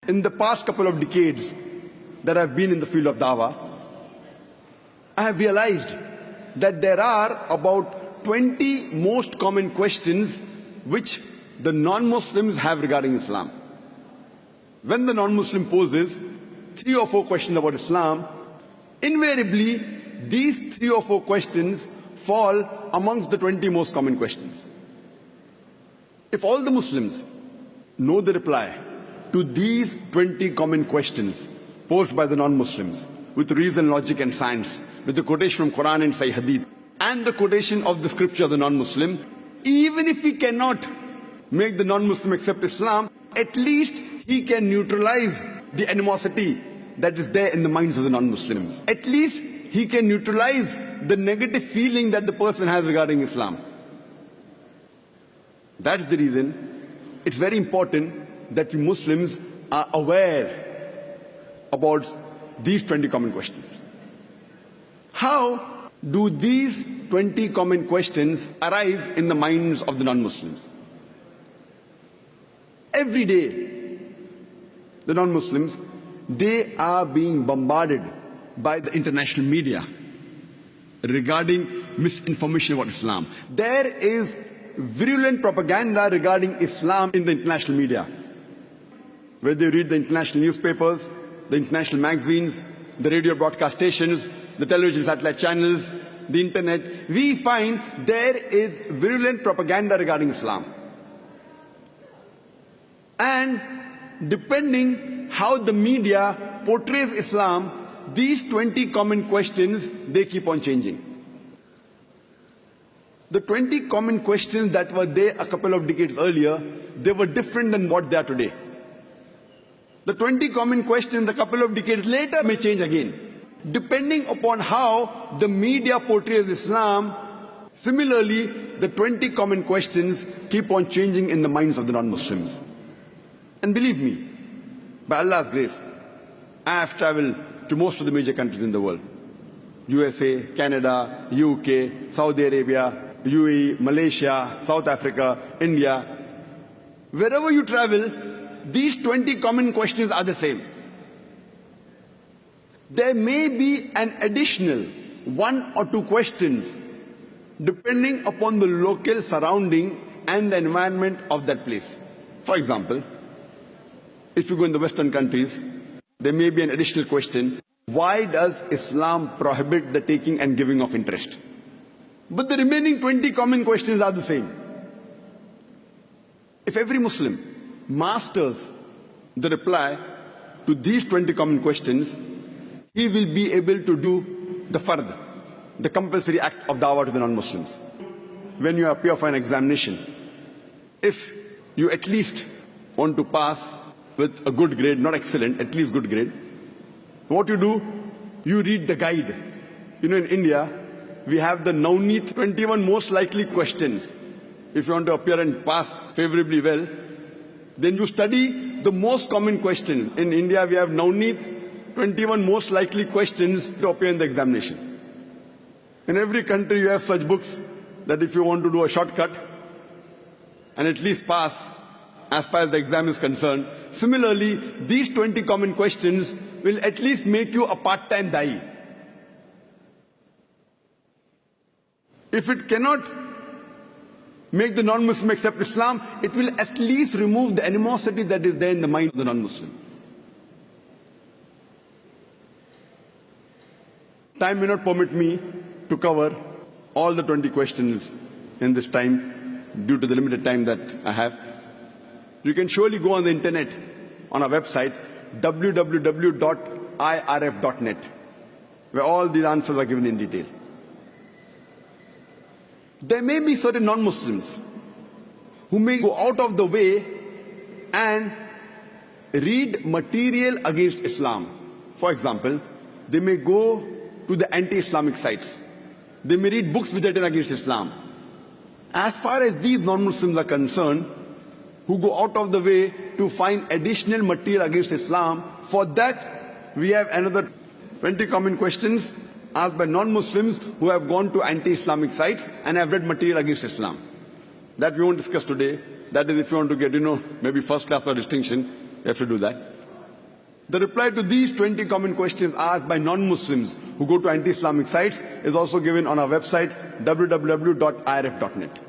In the past couple of decades that I've been in the field of dawah, I have realized that there are about 20 most common questions which the non-Muslims have regarding Islam. When the non-Muslim poses 3 or 4 questions about Islam, invariably these 3 or 4 questions fall amongst the 20 most common questions. If all the Muslims know the reply to these 20 common questions posed by the non-Muslims with reason, logic and science, with the quotation from Quran and Sahih Hadith and the quotation of the scripture of the non-Muslim, even if he cannot make the non-Muslim accept Islam, at least he can neutralize the animosity that is there in the minds of the non-Muslims. At least he can neutralize the negative feeling that the person has regarding Islam. That's the reason it's very important that we Muslims are aware about these 20 common questions. How do these 20 common questions arise in the minds of the non-Muslims? Every day, the non-Muslims, they are being bombarded by the international media regarding misinformation about Islam. There is virulent propaganda regarding Islam in the international media. Whether you read the international newspapers, the international magazines, the radio broadcast stations, the television satellite channels, the internet, we find there is virulent propaganda regarding Islam. And depending how the media portrays Islam, these 20 common questions, they keep on changing. The 20 common questions that were there a couple of decades earlier, they were different than what they are today. The 20 common questions a couple of decades later may change again, depending upon how the media portrays Islam. Similarly, the 20 common questions keep on changing in the minds of the non-Muslims. And believe me, by Allah's grace, I have traveled to most of the major countries in the world. USA, Canada, UK, Saudi Arabia, UAE, Malaysia, South Africa, India. Wherever you travel, these 20 common questions are the same. There may be an additional 1 or 2 questions depending upon the local surrounding and the environment of that place. For example, if you go in the Western countries, there may be an additional question: why does Islam prohibit the taking and giving of interest? But the remaining 20 common questions are the same. If every Muslim masters the reply to these 20 common questions, he will be able to do the fard, the compulsory act of dawah to the non-Muslims. When you appear for an examination, if you at least want to pass with a good grade, not excellent, at least good grade, what you do, you read the guide. You know, in India, we have the Navneet 21 most likely questions. If you want to appear and pass favorably well, then you study the most common questions. In India, we have Navneet 21 most likely questions to appear in the examination. In every country, you have such books that if you want to do a shortcut and at least pass as far as the exam is concerned, similarly, these 20 common questions will at least make you a part-time da'i. If it cannot make the non-Muslim accept Islam, it will at least remove the animosity that is there in the mind of the non-Muslim. Time may not permit me to cover all the 20 questions in this time due to the limited time that I have. You can surely go on the internet on our website www.irf.net, where all these answers are given in detail. There may be certain non-Muslims who may go out of the way and read material against Islam. For example, they may go to the anti-Islamic sites. They may read books which are written against Islam. As far as these non-Muslims are concerned, who go out of the way to find additional material against Islam, for that we have another 20 common questions asked by non-Muslims who have gone to anti-Islamic sites and have read material against Islam. That we won't discuss today. That is, if you want to get, maybe first class or distinction, you have to do that. The reply to these 20 common questions asked by non-Muslims who go to anti-Islamic sites is also given on our website www.irf.net.